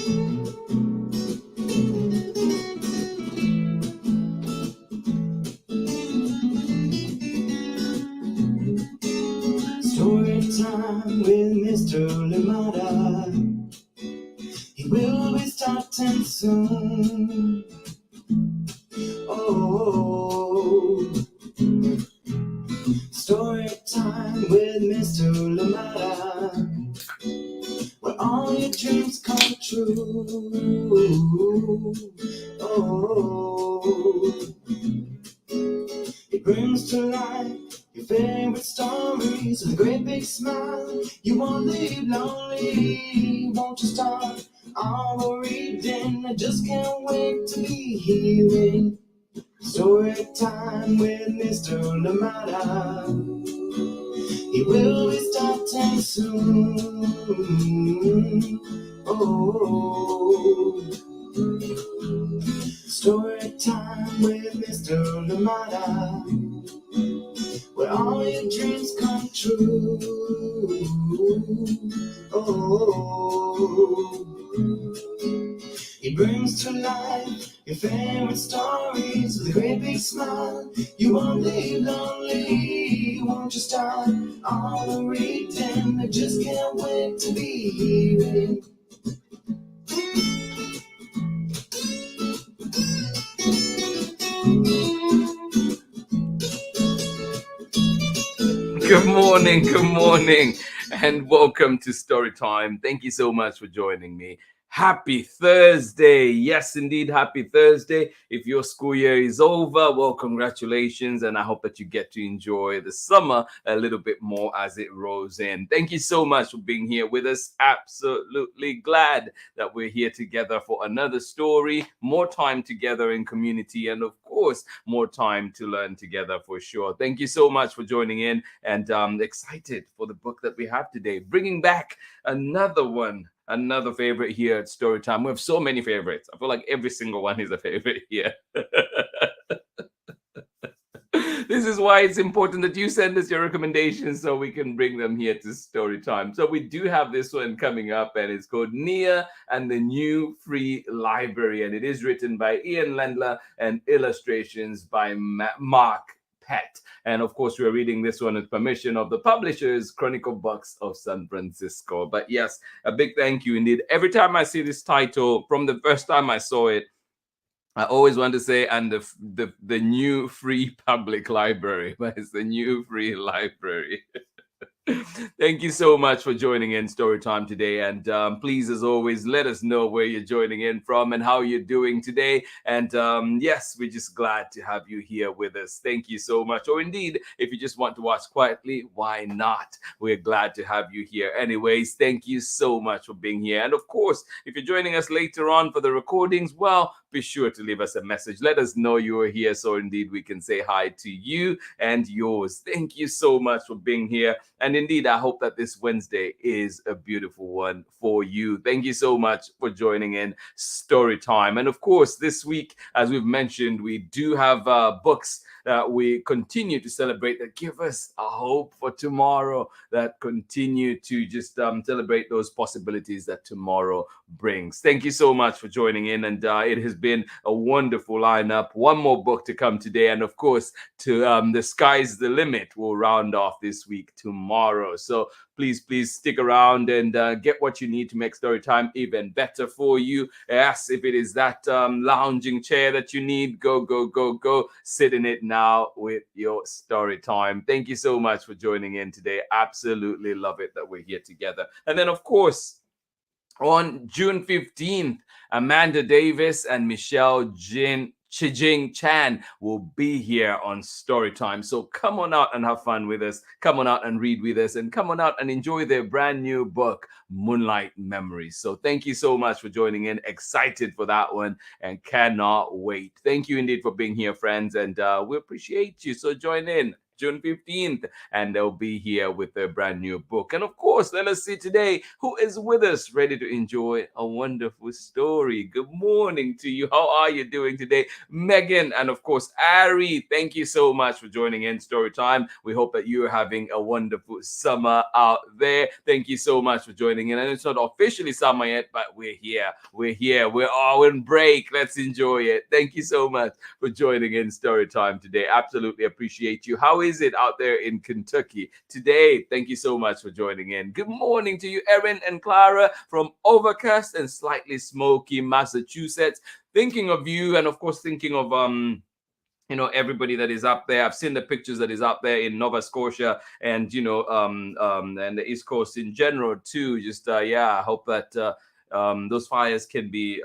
Story time with Mr. Limada. He will be starting soon. Oh, story time with Mr. Limada, where all your dreams come true. Oh, he brings to life your favorite stories with a great big smile. You won't leave lonely, won't you start all the reading? I just can't wait to be hearing story time with Mr. Lamada. He will be starting soon. Oh, story time with Mr. Lamada, where all your dreams come true. Oh, he brings to life your favorite stories with a great big smile. You won't leave lonely, won't you start all the reading? I just can't wait to be hearing. Good morning, and welcome to Storytime. Thank you so much for joining me. Happy Thursday. Yes, indeed, happy Thursday. If your school year is over, well, congratulations, and I hope that you get to enjoy the summer a little bit more as it rolls in. Thank you so much for being here with us. Absolutely glad that we're here together for another story, more time together in community, and of course, more time to learn together for sure. Thank you so much for joining in, and excited for the book that we have today, bringing back another favorite here at Storytime. We have so many favorites. I feel like every single one is a favorite here. This is why it's important that you send us your recommendations so we can bring them here to Storytime. So we do have this one coming up, and it's called NIA and the New Free Library, and it is written by Ian Lendler and illustrations by Mark PETT. And of course, we're reading this one with permission of the publishers, Chronicle Books of San Francisco. But yes, a big thank you indeed. Every time I see this title, from the first time I saw it, I always want to say, and the new free public library, but it's the new free library. Thank you so much for joining in Storytime today, and please, as always, let us know where you're joining in from and how you're doing today. And yes, we're just glad to have you here with us. Thank you so much. Or indeed, if you just want to watch quietly, why not? We're glad to have you here. Anyways, thank you so much for being here. And of course, if you're joining us later on for the recordings, well, be sure to leave us a message. Let us know you are here, so indeed we can say hi to you and yours. Thank you so much for being here. And indeed, I hope that this Wednesday is a beautiful one for you. Thank you so much for joining in Storytime. And of course, this week, as we've mentioned, we do have books that we continue to celebrate that give us a hope for tomorrow, that continue to just celebrate those possibilities that tomorrow brings. Thank you so much for joining in, and it has been a wonderful lineup. One more book to come today, and of course, to The Sky's the Limit will round off this week tomorrow. So please stick around and get what you need to make Storytime even better for you. Yes, if it is that lounging chair that you need, go sit in it now with your Storytime. Thank you so much for joining in today. Absolutely love it that we're here together. And then, of course, on June 15th, Amanda Davis and Michelle Chijing Chan will be here on Storytime. So come on out and have fun with us. Come on out and read with us, and come on out and enjoy their brand new book, Moonlight Memories. So thank you so much for joining in. Excited for that one and cannot wait. Thank you indeed for being here, friends, and we appreciate you. So join in June 15th, and they'll be here with a brand new book. And of course, let us see today who is with us, ready to enjoy a wonderful story. Good morning to you. How are you doing today? Megan, and of course, Ari, thank you so much for joining in Story Time. We hope that you're having a wonderful summer out there. Thank you so much for joining in. And it's not officially summer yet, but we're here. We're here. We're all in break. Let's enjoy it. Thank you so much for joining in Story Time today. Absolutely appreciate you. How is it out there in Kentucky today? Thank you so much for joining in. Good morning to you, Erin and Clara from overcast and slightly smoky Massachusetts. Thinking of you, and of course thinking of everybody that is up there. I've seen the pictures that is up there in Nova Scotia and and the East Coast in general too. Just I hope that those fires can be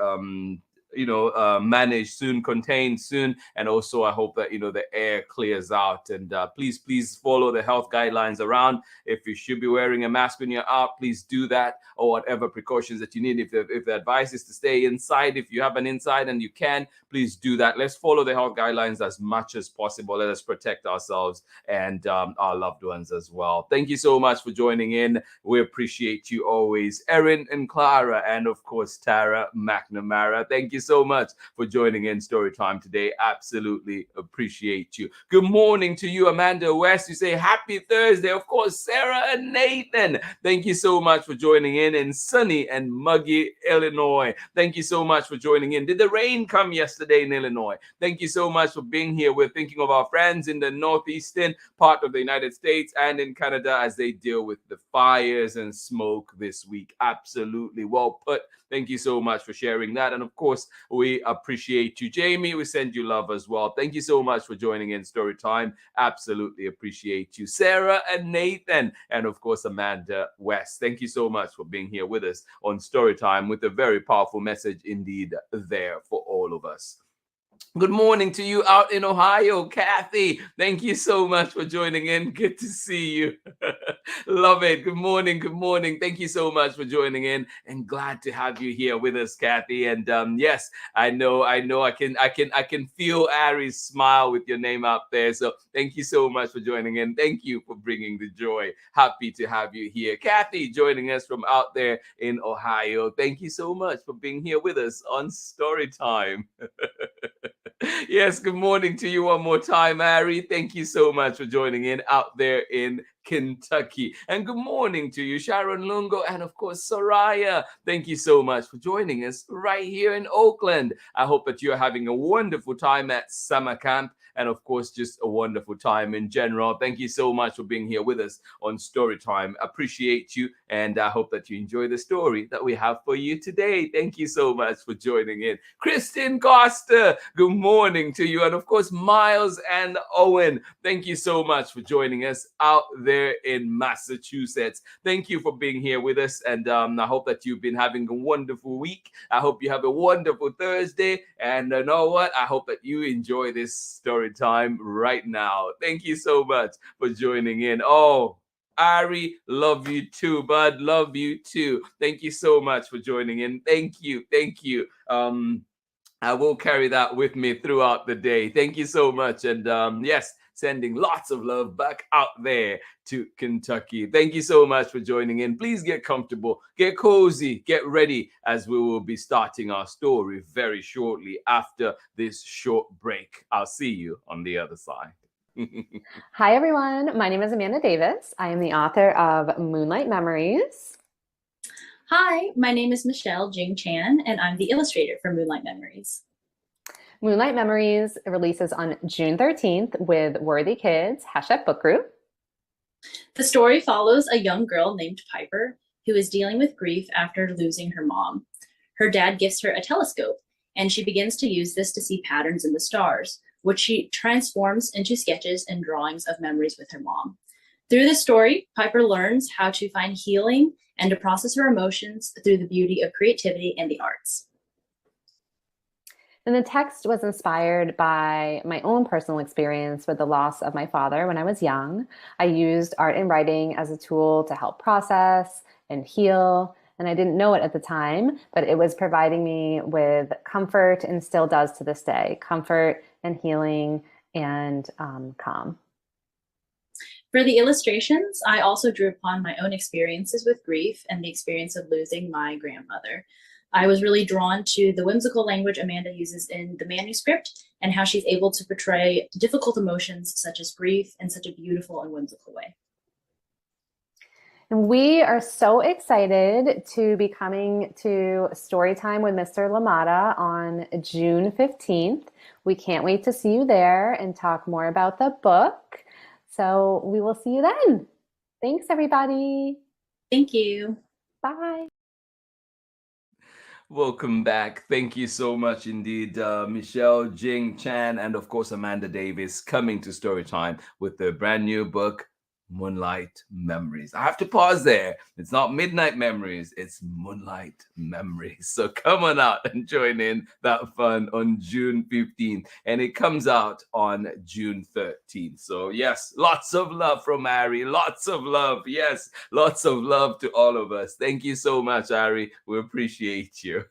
managed soon, contained soon, and also I hope that the air clears out. And please follow the health guidelines around. If you should be wearing a mask when you're out, please do that, or whatever precautions that you need. If the advice is to stay inside, if you have an inside and you can, please do that. Let's follow the health guidelines as much as possible. Let us protect ourselves and our loved ones as well. Thank you so much for joining in. We appreciate you always, Erin and Clara, and of course Tara McNamara. Thank you so much for joining in Story Time today. Absolutely appreciate you. Good morning to you, Amanda West. You say happy Thursday. Of course, Sarah and Nathan. Thank you so much for joining in sunny and muggy Illinois. Thank you so much for joining in. Did the rain come yesterday in Illinois? Thank you so much for being here. We're thinking of our friends in the northeastern part of the United States and in Canada as they deal with the fires and smoke this week. Absolutely well put. Thank you so much for sharing that. And of course, we appreciate you. Jamie, we send you love as well. Thank you so much for joining in Story Time. Absolutely appreciate you. Sarah and Nathan, and of course, Amanda West. Thank you so much for being here with us on Story Time with a very powerful message indeed there for all of us. Good morning to you out in Ohio, Kathy. Thank you so much for joining in. Good to see you. Love it. Good morning. Good morning. Thank you so much for joining in, and glad to have you here with us, Kathy. And yes, I know. I can feel Ari's smile with your name out there. So thank you so much for joining in. Thank you for bringing the joy. Happy to have you here, Kathy, joining us from out there in Ohio. Thank you so much for being here with us on Story Time. Yes, good morning to you one more time, Ari. Thank you so much for joining in out there in Kentucky. And good morning to you, Sharon Lungo, and of course, Soraya. Thank you so much for joining us right here in Oakland. I hope that you're having a wonderful time at summer camp, and of course, just a wonderful time in general. Thank you so much for being here with us on Story Time. Appreciate you, and I hope that you enjoy the story that we have for you today. Thank you so much for joining in. Kristen Costa, good morning to you, and of course, Miles and Owen. Thank you so much for joining us out there in Massachusetts. Thank you for being here with us, and I hope that you've been having a wonderful week. I hope you have a wonderful Thursday, and you know what? I hope that you enjoy this Story Time right now. Thank you so much for joining in. Oh, Ari, love you too, bud. Love you too. Thank you so much for joining in. Thank you. Thank you. I will carry that with me throughout the day. Thank you so much. And yes, sending lots of love back out there to Kentucky. Thank you so much for joining in. Please get comfortable, get cozy, get ready, as we will be starting our story very shortly after this short break. I'll see you on the other side. Hi, everyone. My name is Amanda Davis. I am the author of Moonlight Memories. Hi, my name is Michelle Jing Chan, and I'm the illustrator for Moonlight Memories. Moonlight Memories releases on June 13th with Worthy Kids, # book group. The story follows a young girl named Piper who is dealing with grief after losing her mom. Her dad gifts her a telescope, and she begins to use this to see patterns in the stars, which she transforms into sketches and drawings of memories with her mom. Through this story, Piper learns how to find healing and to process her emotions through the beauty of creativity and the arts. And the text was inspired by my own personal experience with the loss of my father when I was young. I used art and writing as a tool to help process and heal, and I didn't know it at the time, but it was providing me with comfort and still does to this day, comfort and healing and calm. For the illustrations, I also drew upon my own experiences with grief and the experience of losing my grandmother. I was really drawn to the whimsical language Amanda uses in the manuscript and how she's able to portray difficult emotions such as grief in such a beautiful and whimsical way. And we are so excited to be coming to Storytime with Mr. LaMotta on June 15th. We can't wait to see you there and talk more about the book. So we will see you then. Thanks, everybody. Thank you. Bye. Welcome back. Thank you so much indeed, Michelle, Jing, Chan, and of course Amanda Davis coming to Storytime with their brand new book, Moonlight Memories. I have to pause there. It's not Midnight Memories, it's Moonlight Memories. So come on out and join in that fun on June 15th. And it comes out on June 13th. So yes, lots of love from Ari. Lots of love. Yes, lots of love to all of us. Thank you so much, Ari. We appreciate you.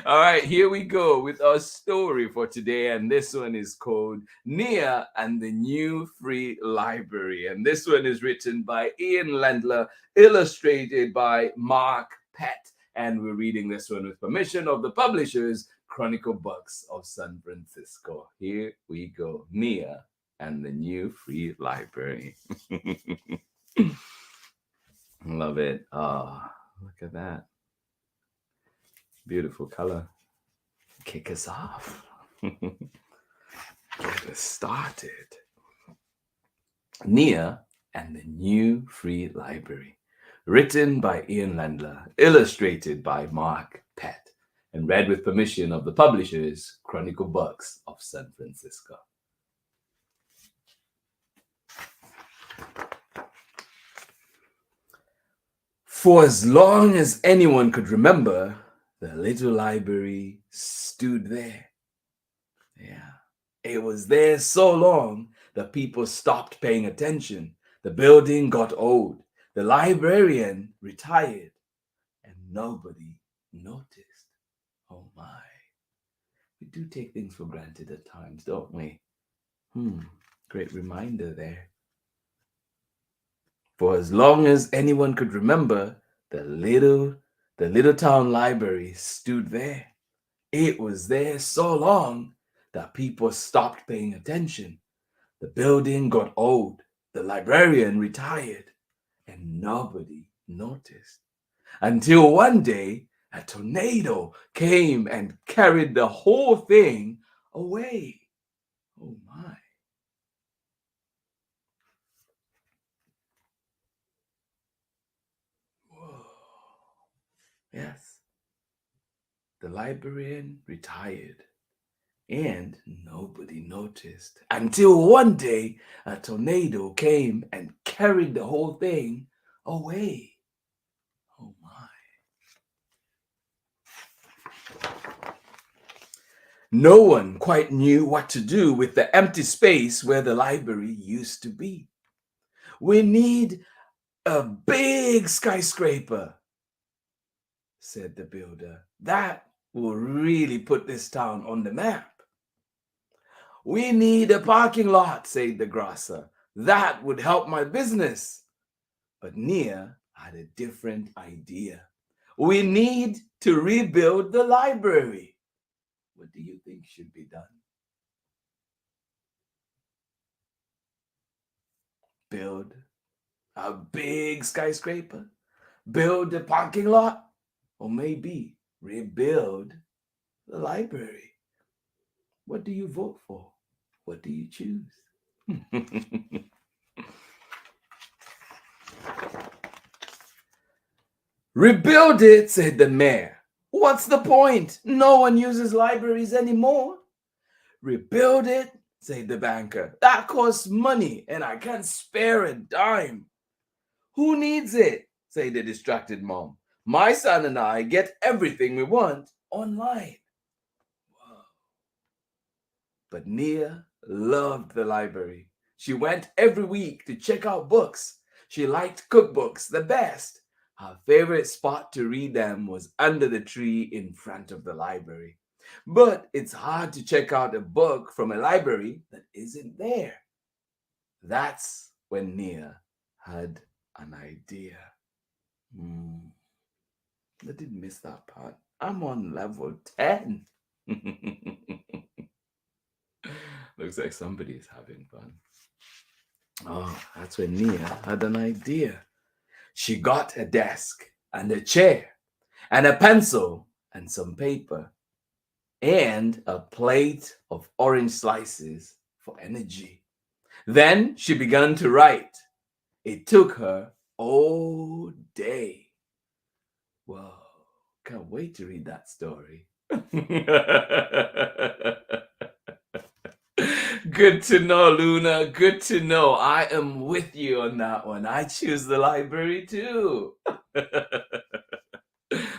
All right, here we go with our story for today. And this one is called NIA and the New Free Library. And this one is written by Ian Lendler, illustrated by Mark PETT. And we're reading this one with permission of the publishers, Chronicle Books of San Francisco. Here we go. NIA and the New Free Library. Love it. Oh, look at that. Beautiful color. Kick us off. Get us started. NIA and the New Free Library. Written by Ian Lendler, illustrated by Mark PETT, and read with permission of the publishers, Chronicle Books of San Francisco. For as long as anyone could remember, the little library stood there. Yeah, it was there so long that people stopped paying attention. The building got old. The librarian retired, and nobody noticed. Oh my. We do take things for granted at times, don't we? Great reminder there. For as long as anyone could remember, the little town library stood there. It was there so long that people stopped paying attention. The building got old. The librarian retired, and nobody noticed. Until one day, a tornado came and carried the whole thing away. Oh my. Whoa. Yes. The librarian retired, and nobody noticed. Until one day, a tornado came and carried the whole thing away. Oh my. No one quite knew what to do with the empty space where the library used to be. We need a big skyscraper, said the builder. That will really put this town on the map. We need a parking lot, said the grocer. That would help my business. But Nia had a different idea. We need to rebuild the library. What do you think should be done? Build a big skyscraper? Build a parking lot? Or maybe rebuild the library? What do you vote for? What do you choose? Rebuild it, said the mayor. What's the point? No one uses libraries anymore. Rebuild it, said the banker. That costs money and I can't spare a dime. Who needs it? Said the distracted mom. My son and I get everything we want online. Wow. But Nia loved the library. She went every week to check out books. She liked cookbooks the best. Her favorite spot to read them was under the tree in front of the library. But it's hard to check out a book from a library that isn't there. That's when Nia had an idea. I did miss that part. I'm on level 10. Looks like somebody is having fun. Oh, that's when Nia had an idea. She got a desk and a chair and a pencil and some paper and a plate of orange slices for energy. Then she began to write. It took her all day. Whoa, can't wait to read that story. Good to know, Luna. Good to know. I am with you on that one. I choose the library too.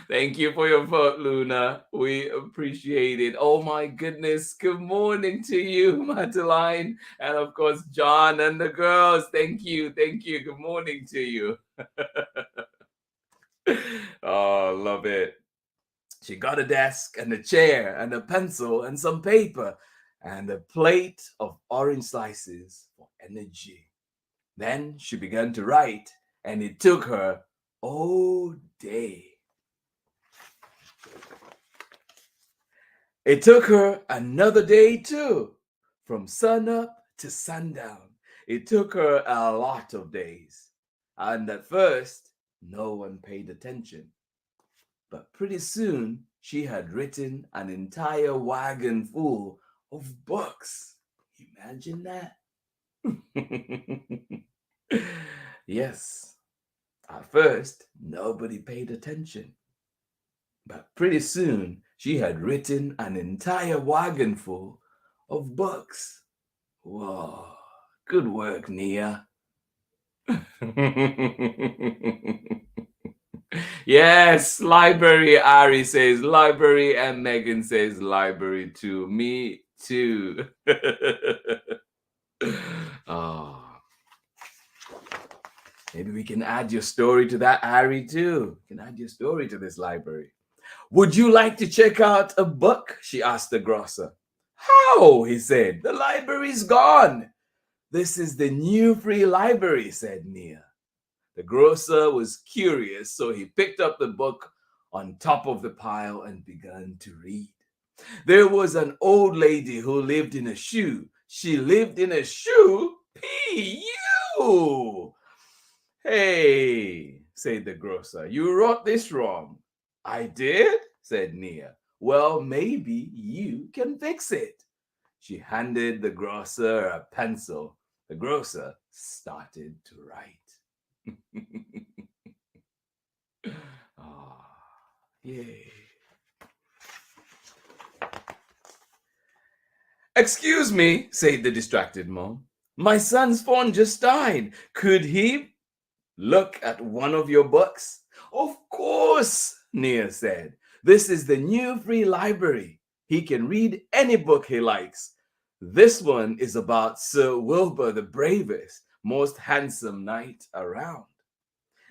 Thank you for your vote, Luna. We appreciate it. Oh my goodness. Good morning to you, Madeline. And of course, John and the girls. Thank you. Thank you. Good morning to you. Oh, love it. She got a desk and a chair and a pencil and some paper and a plate of orange slices for energy. Then she began to write, and it took her all day. It took her another day too, from sunup to sundown. It took her a lot of days. And at first, no one paid attention. But pretty soon, she had written an entire wagon full of books. Imagine that. Yes, at first, nobody paid attention. But pretty soon, she had written an entire wagon full of books. Whoa, good work, Nia. Yes, library, Ari says library, and Megan says library too. Me too. Oh. Maybe we can add your story to that, Ari, too. You can add your story to this library. Would you like to check out a book? She asked the grocer. How? He said. The library's gone. This is the new free library, said Nia. The grocer was curious, so he picked up the book on top of the pile and began to read. There was an old lady who lived in a shoe. She lived in a shoe? P.U. Hey, said the grocer, you wrote this wrong. I did, said Nia. Well, maybe you can fix it. She handed the grocer a pencil. The grocer started to write. Oh, yay. Excuse me, said the distracted mom. My son's phone just died. Could he look at one of your books? Of course, Nia said. This is the new free library. He can read any book he likes. This one is about Sir Wilbur the bravest, most handsome knight around.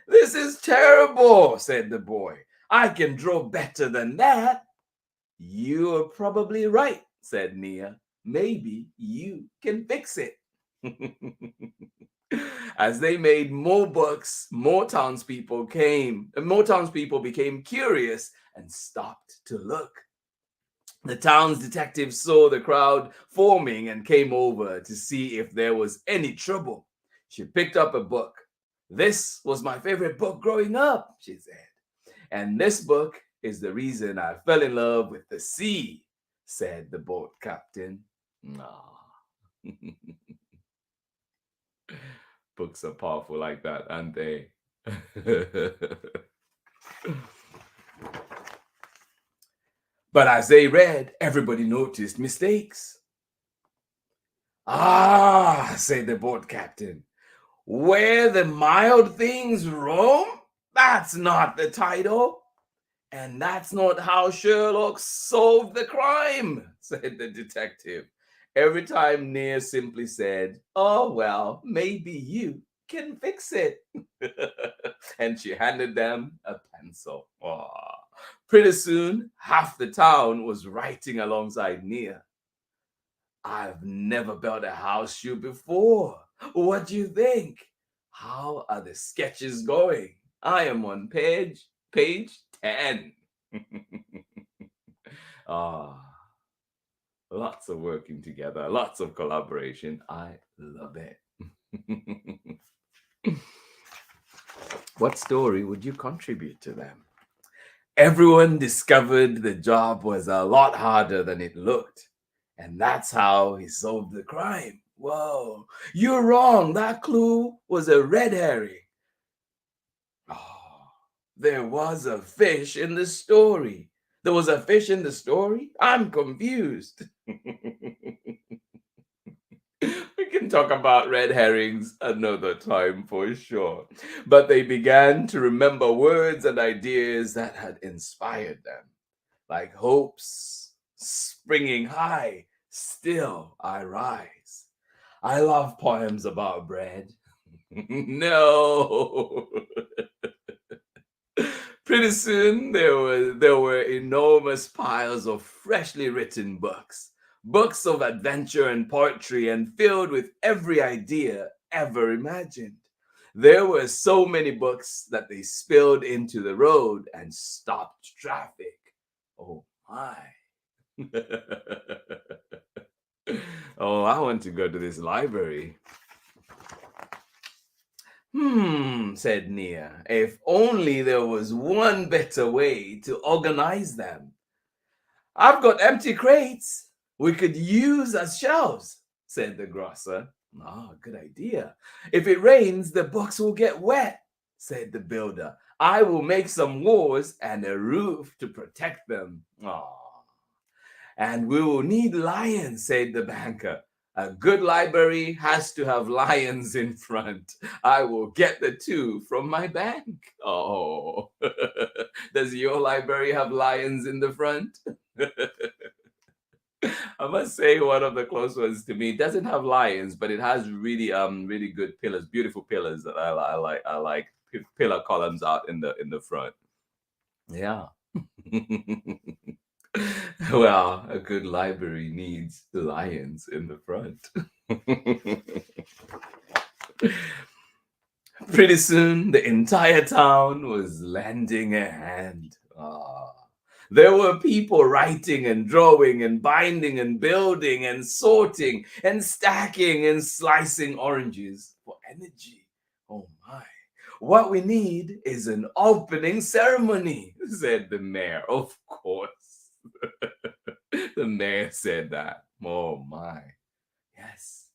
This is terrible, said the boy. I can draw better than that. You're probably right, said Nia. Maybe you can fix it. As they made more books, more townspeople became curious and stopped to look. The town's detectives saw the crowd forming and came over to see if there was any trouble. She picked up a book. This was my favorite book growing up, she said. And this book is the reason I fell in love with the sea, said the boat captain. Books are powerful like that, aren't they? But as they read, everybody noticed mistakes. Ah, said the boat captain. Where the mild things roam? That's not the title. And that's not how Sherlock solved the crime, said the detective. Every time Nia simply said, oh, well, maybe you can fix it. And she handed them a pencil. Oh. Pretty soon, half the town was writing alongside Nia. I've never built a house shoe before. What do you think? How are the sketches going? I am on page 10. Ah, lots of working together, lots of collaboration. I love it. What story would you contribute to them? Everyone discovered the job was a lot harder than it looked. And that's how he solved the crime. Whoa, you're wrong. That clue was a red herring. Oh, there was a fish in the story. There was a fish in the story? I'm confused. We can talk about red herrings another time for sure. But they began to remember words and ideas that had inspired them, like hopes springing high, still I rise. I love poems about bread. No. Pretty soon there were enormous piles of freshly written books of adventure and poetry, and filled with every idea ever imagined. There were so many books that they spilled into the road and stopped traffic. Oh my. Oh, I want to go to this library. Said Nia. If only there was one better way to organize them. I've got empty crates we could use as shelves, said the grocer. Ah, good idea. If it rains, the books will get wet, said the builder. I will make some walls and a roof to protect them. Ah. And we will need lions, said the banker. A good library has to have lions in front. I will get the 2 from my bank. Oh, does your library have lions in the front? I must say one of the close ones to me doesn't have lions, but it has really good pillars, beautiful pillars that I like. I like pillar columns out in the front. Yeah. Well, a good library needs lions in the front. Pretty soon, the entire town was lending a hand. There were people writing and drawing and binding and building and sorting and stacking and slicing oranges for energy. Oh my. What we need is an opening ceremony, said the mayor. Of course. The mayor said that. Oh my. Yes.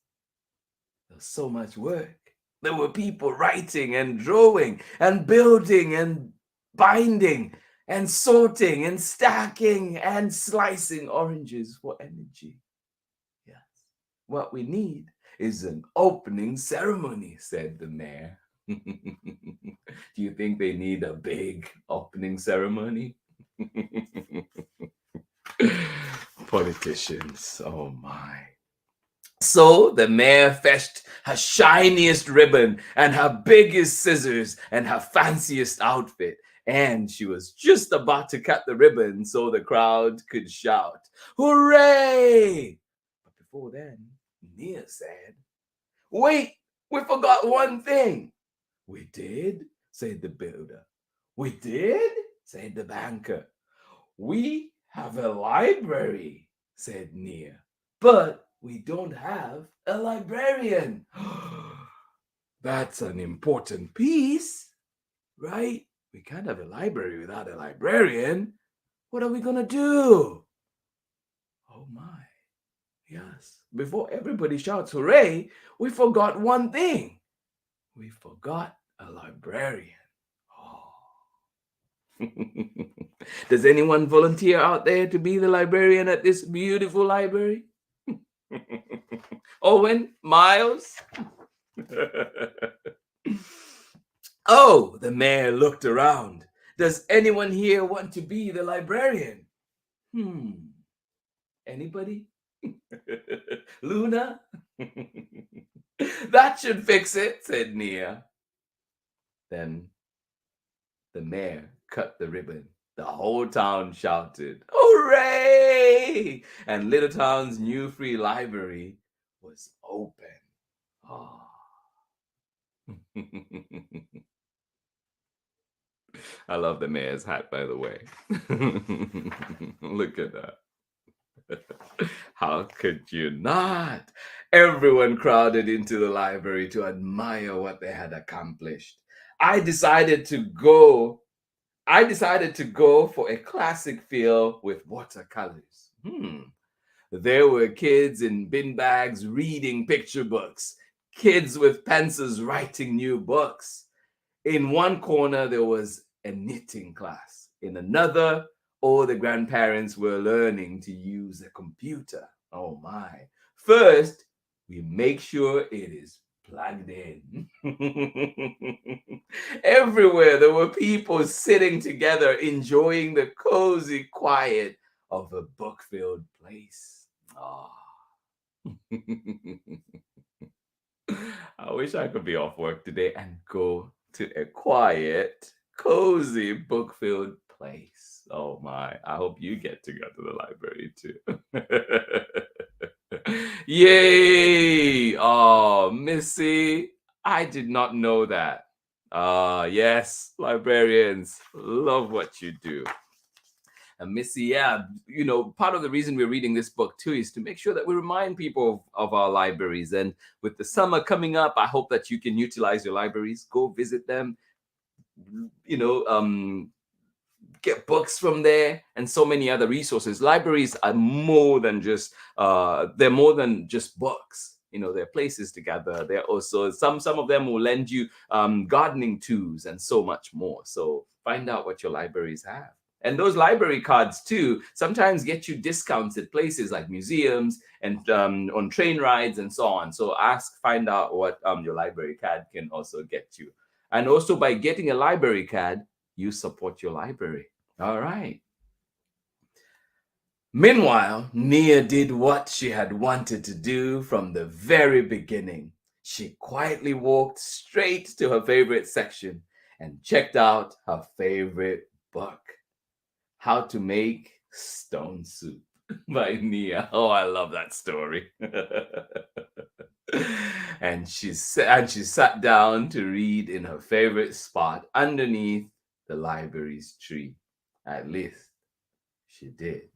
There was so much work. There were people writing and drawing and building and binding and sorting and stacking and slicing oranges for energy. Yes. What we need is an opening ceremony, said the mayor. Do you think they need a big opening ceremony? Politicians, oh my. So the mayor fetched her shiniest ribbon and her biggest scissors and her fanciest outfit. And she was just about to cut the ribbon so the crowd could shout, "Hooray!" But before then, Nia said, "Wait, we forgot one thing." "We did?" said the builder. "We did?" said the banker. "We have a library," said Nia. "But we don't have a librarian." That's an important piece, right? We can't have a library without a librarian. What are we going to do? Oh my. Yes. Before everybody shouts hooray, we forgot one thing. We forgot a librarian. Oh. Does anyone volunteer out there to be the librarian at this beautiful library? Owen, Miles? Oh, the mayor looked around. Does anyone here want to be the librarian? Anybody? Luna? That should fix it, said Nia. Then the mayor cut the ribbon. The whole town shouted, "Hooray!" And Little Town's new free library was open. Oh, I love the mayor's hat, by the way. Look at that. How could you not? Everyone crowded into the library to admire what they had accomplished. I decided to go. I decided to go for a classic feel with watercolors. There were kids in bin bags reading picture books, kids with pencils writing new books. In one corner, there was a knitting class. In another, all the grandparents were learning to use a computer. Oh my. First, we make sure it is plugged in. Everywhere there were people sitting together, enjoying the cozy quiet of a book-filled place. Oh. I wish I could be off work today and go to a quiet, cozy, book-filled place. Oh my, I hope you get to go to the library too. Yay! Oh, Missy, I did not know that. Yes, librarians, love what you do. And Missy, yeah, part of the reason we're reading this book too is to make sure that we remind people of our libraries. And with the summer coming up, I hope that you can utilize your libraries, go visit them, get books from there and so many other resources. Libraries are more than just they're more than just books. They're places to gather. They're also some of them will lend you gardening tools and so much more. So find out what your libraries have. And those library cards too sometimes get you discounts at places like museums and on train rides and so on. So find out what your library card can also get you. And also by getting a library card, you support your library. All right. Meanwhile, Nia did what she had wanted to do from the very beginning. She quietly walked straight to her favorite section and checked out her favorite book, How to Make Stone Soup by Nia. Oh, I love that story. And she sat down to read in her favorite spot underneath the library's tree. At least she did.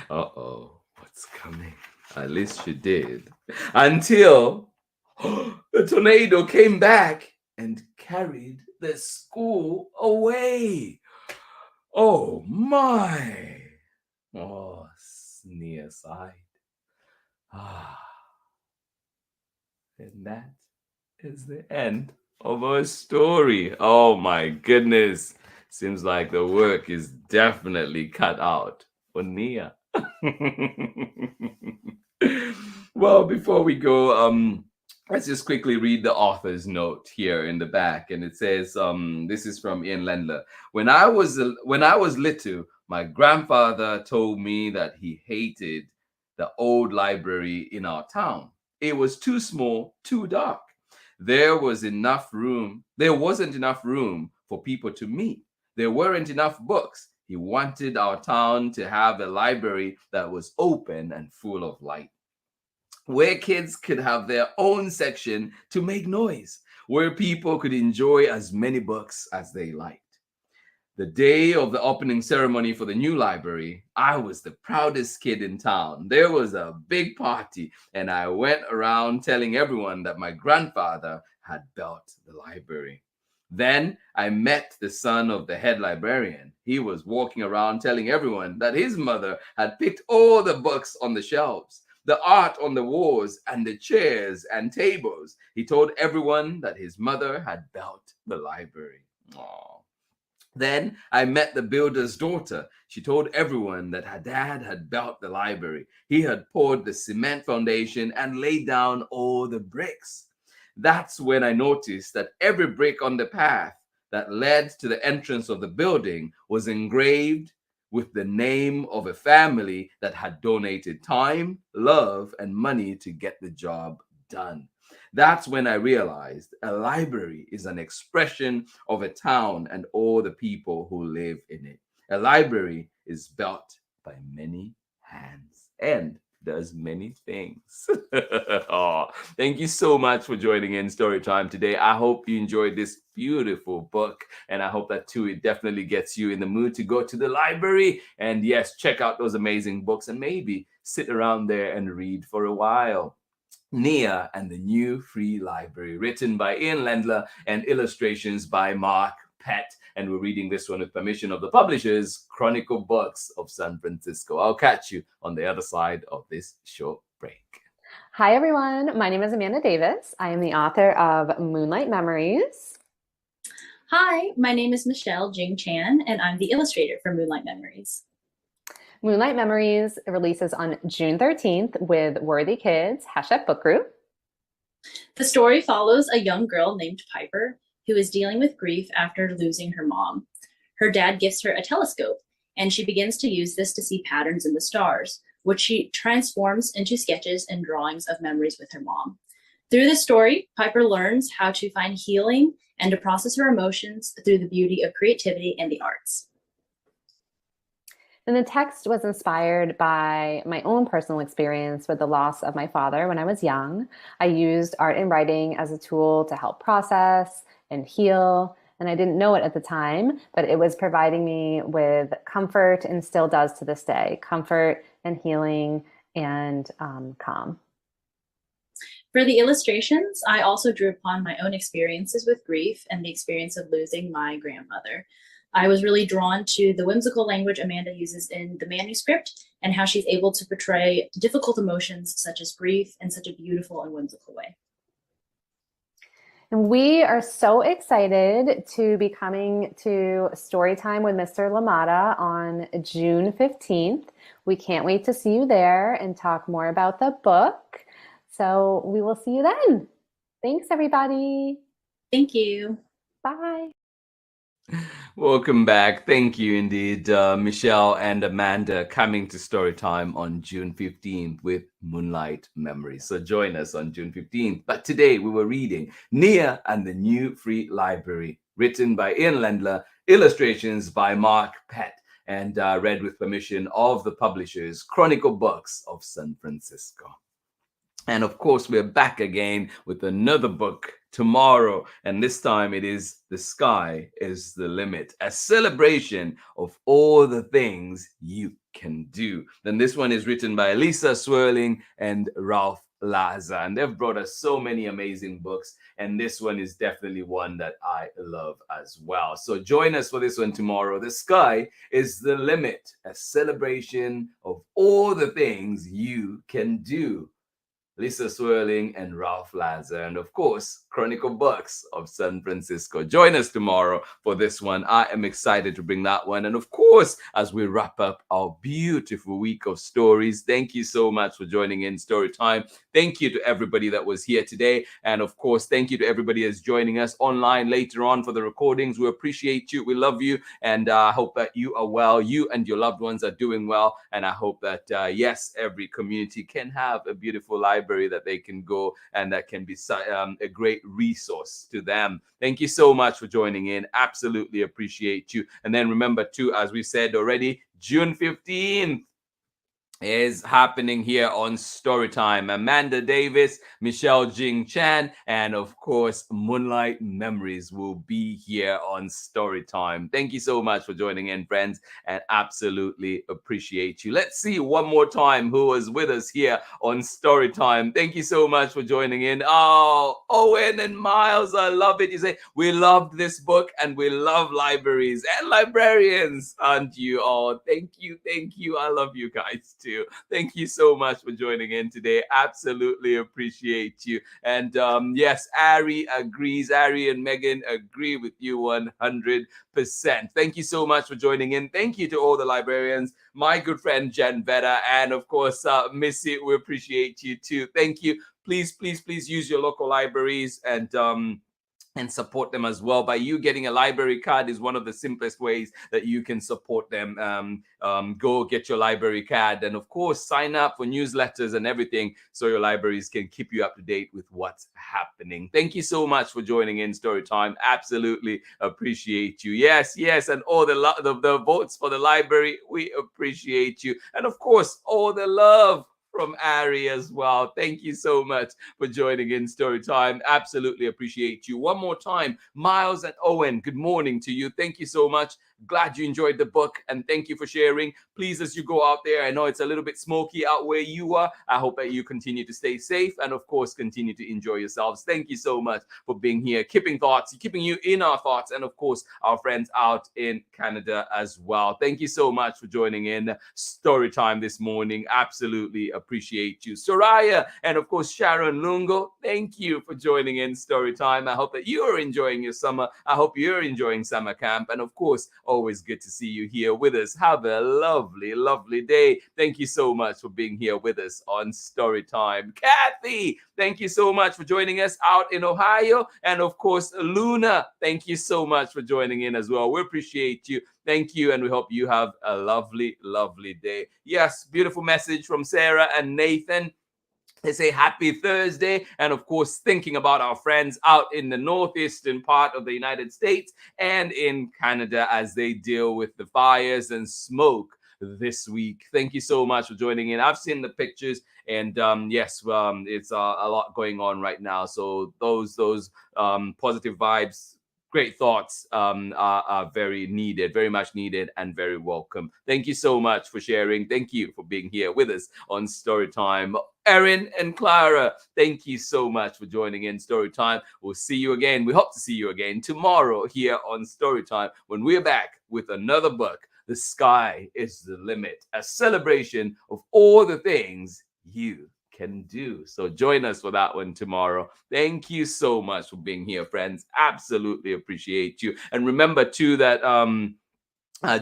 Uh-oh, what's coming? At least she did. Until the tornado came back and carried the school away. Oh my. Oh, Nia sighed. And that is the end of our story. Oh my goodness. Seems like the work is definitely cut out for Nia. Well, before we go, let's just quickly read the author's note here in the back. And it says, this is from Ian Lendler. When I was little, my grandfather told me that he hated the old library in our town. It was too small, too dark. There wasn't enough room for people to meet. There weren't enough books. He wanted our town to have a library that was open and full of light, where kids could have their own section to make noise, where people could enjoy as many books as they liked. The day of the opening ceremony for the new library, I was the proudest kid in town. There was a big party, and I went around telling everyone that my grandfather had built the library. Then I met the son of the head librarian. He was walking around telling everyone that his mother had picked all the books on the shelves, the art on the walls, and the chairs and tables. He told everyone that his mother had built the library. Aww. Then I met the builder's daughter. She told everyone that her dad had built the library. He had poured the cement foundation and laid down all the bricks. That's when I noticed that every brick on the path that led to the entrance of the building was engraved with the name of a family that had donated time, love, and money to get the job done. That's when I realized a library is an expression of a town and all the people who live in it. A library is built by many hands. End does many things. Oh, thank you so much for joining in Storytime today. I hope you enjoyed this beautiful book, and I hope that too it definitely gets you in the mood to go to the library and yes, check out those amazing books and maybe sit around there and read for a while. NIA and the New Free Library, written by Ian Lendler and illustrations by Mark PETT. And we're reading this one with permission of the publishers, Chronicle Books of San Francisco. I'll catch you on the other side of this short break. Hi, everyone. My name is Amanda Davis. I am the author of Moonlight Memories. Hi, my name is Michelle Jing Chan, and I'm the illustrator for Moonlight Memories. Moonlight Memories releases on June 13th with Worthy Kids, #book group. The story follows a young girl named Piper who is dealing with grief after losing her mom. Her dad gifts her a telescope, and she begins to use this to see patterns in the stars, which she transforms into sketches and drawings of memories with her mom. Through this story, Piper learns how to find healing and to process her emotions through the beauty of creativity and the arts. And the text was inspired by my own personal experience with the loss of my father when I was young. I used art and writing as a tool to help process and heal. And I didn't know it at the time, but it was providing me with comfort and still does to this day, comfort and healing and calm. For the illustrations, I also drew upon my own experiences with grief and the experience of losing my grandmother. I was really drawn to the whimsical language Amanda uses in the manuscript and how she's able to portray difficult emotions such as grief in such a beautiful and whimsical way. And we are so excited to be coming to Storytime with Mr. LaMotta on June 15th. We can't wait to see you there and talk more about the book. So we will see you then. Thanks, everybody. Thank you. Bye. Welcome back. Thank you indeed, Michelle and Amanda, coming to Storytime on June 15th with Moonlight Memories. So join us on June 15th. But today we were reading NIA and the New Free Library, written by Ian Lendler, illustrations by Mark PETT, and read with permission of the publishers, Chronicle Books of San Francisco. And of course, we're back again with another book tomorrow. And this time it is The Sky is the Limit, a celebration of all the things you can do. Then this one is written by Lisa Swirling and Ralph Laza. And they've brought us so many amazing books. And this one is definitely one that I love as well. So join us for this one tomorrow. The Sky is the Limit, a celebration of all the things you can do. Lisa Swirling and Ralph Laza, and of course, Chronicle Books of San Francisco. Join us tomorrow for this one. I am excited to bring that one. And of course, as we wrap up our beautiful week of stories, thank you so much for joining in Storytime. Thank you to everybody that was here today. And of course, thank you to everybody that's joining us online later on for the recordings. We appreciate you. We love you. And I hope that you are well. You and your loved ones are doing well. And I hope that, yes, every community can have a beautiful library that they can go and that can be a great resource to them. Thank you so much for joining in. Absolutely appreciate you. And then remember too, as we said already, June 15th is happening here on Storytime. Amanda Davis, Michelle Jing Chan, and of course, Moonlight Memories will be here on Storytime. Thank you so much for joining in, friends, and absolutely appreciate you. Let's see one more time who was with us here on Storytime. Thank you so much for joining in. Oh, Owen and Miles, I love it. You say, we loved this book and we love libraries and librarians, aren't you all? Thank you. Thank you. I love you guys too. Thank you so much for joining in today. Absolutely appreciate you. And yes, Ari agrees. Ari and Megan agree with you 100%. Thank you so much for joining in. Thank you to all the librarians, my good friend Jen Vetta, and of course, Missy, we appreciate you too. Thank you. Please, please, please use your local libraries and support them as well. By you getting a library card is one of the simplest ways that you can support them. Go get your library card, and of course, sign up for newsletters and everything so your libraries can keep you up to date with what's happening. Thank you so much for joining in Storytime. Absolutely appreciate you. Yes, yes, and all the votes for the library, we appreciate you. And of course, all the love from Ari as well. Thank you so much for joining in Storytime. Absolutely appreciate you. One more time, Miles and Owen, good morning to you. Thank you so much. Glad you enjoyed the book, and thank you for sharing. Please, as you go out there, I know it's a little bit smoky out where you are. I hope that you continue to stay safe and, of course, continue to enjoy yourselves. Thank you so much for being here, keeping you in our thoughts, and, of course, our friends out in Canada as well. Thank you so much for joining in Storytime this morning. Absolutely appreciate you. Soraya and, of course, Sharon Lungo, thank you for joining in Storytime. I hope that you are enjoying your summer. I hope you're enjoying summer camp, and, of course, always good to see you here with us. Have a lovely, lovely day. Thank you so much for being here with us on Storytime. Kathy, thank you so much for joining us out in Ohio. And of course, Luna, thank you so much for joining in as well. We appreciate you. Thank you, and we hope you have a lovely, lovely day. Yes, beautiful message from Sarah and Nathan. They say happy Thursday, and of course thinking about our friends out in the northeastern part of the United States and in Canada as they deal with the fires and smoke this week. Thank you so much for joining in. I've seen the pictures, and yes, it's a lot going on right now. So those positive vibes, great thoughts are very needed, very much needed, and very welcome. Thank you so much for sharing. Thank you for being here with us on Storytime. Erin and Clara, thank you so much for joining in Storytime. We'll see you again. We hope to see you again tomorrow here on Storytime when we're back with another book. The Sky is the Limit, a celebration of all the things you can do. So join us for that one tomorrow. Thank you so much for being here, friends. Absolutely appreciate you. And remember too that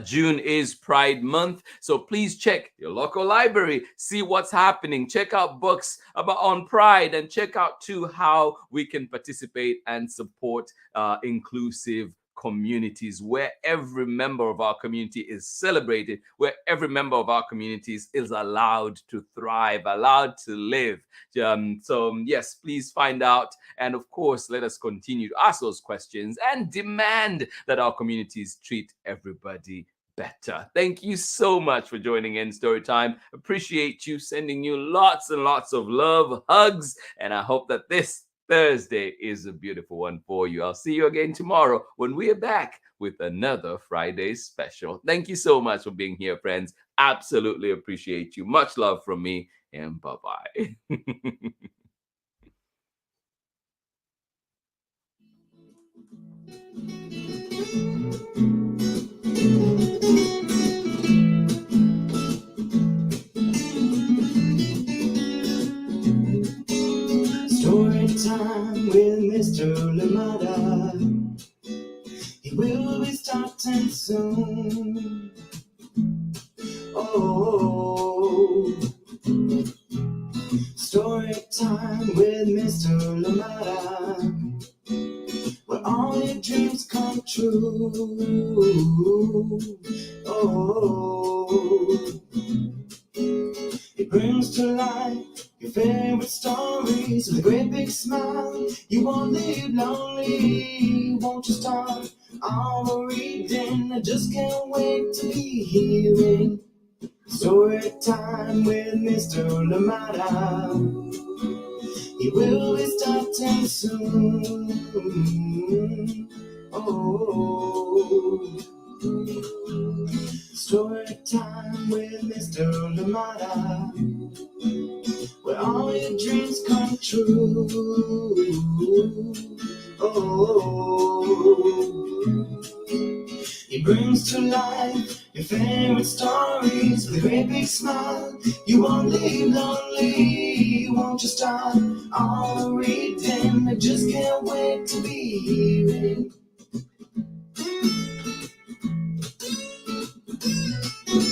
June is Pride Month, so please check your local library, see what's happening, check out books on Pride, and check out too how we can participate and support inclusive communities where every member of our community is celebrated, where every member of our communities is allowed to thrive, allowed to live. So yes, please find out, and of course let us continue to ask those questions and demand that our communities treat everybody better. Thank you so much for joining in Storytime. Appreciate you, sending you lots and lots of love, hugs, and I hope that this Thursday is a beautiful one for you. I'll see you again tomorrow when we are back with another Friday special. Thank you so much for being here, friends. Absolutely appreciate you. Much love from me, and bye-bye. Story time with Mr. Lamada. He will be starting soon. Oh, story time with Mr. Lamada, where all your dreams come true. Oh, it brings to life your favorite stories with a great big smile. You won't live lonely, won't you start our reading? I just can't wait to be hearing story time with Mr. Lamada. He will be starting soon. Oh, story time with Mr. Lamada, where all your dreams come true. Oh, he brings to life your favorite stories with a great big smile. You won't live lonely, won't you start all reading? I just can't wait to be hearing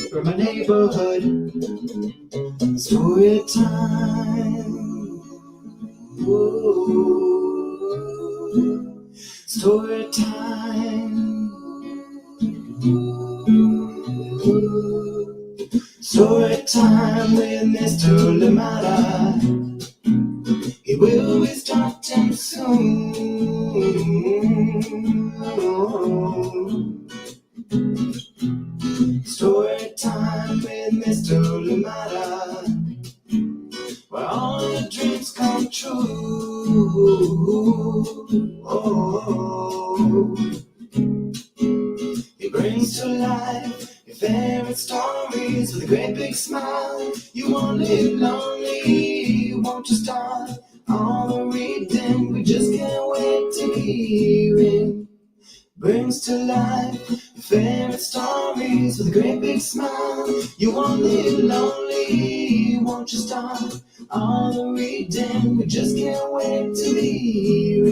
from my neighborhood. Story time. Ooh, story time. Story time with Mr. Lamada. He will be starting soon. Oh, story time with Mr. Lamada. oh. He brings to life your favorite stories with a great big smile. You won't live lonely, won't you start all the reading? We just can't wait to hear him. Brings to life your favorite stories with a great big smile. You won't live lonely, won't you start all the reading? We just can't wait to hear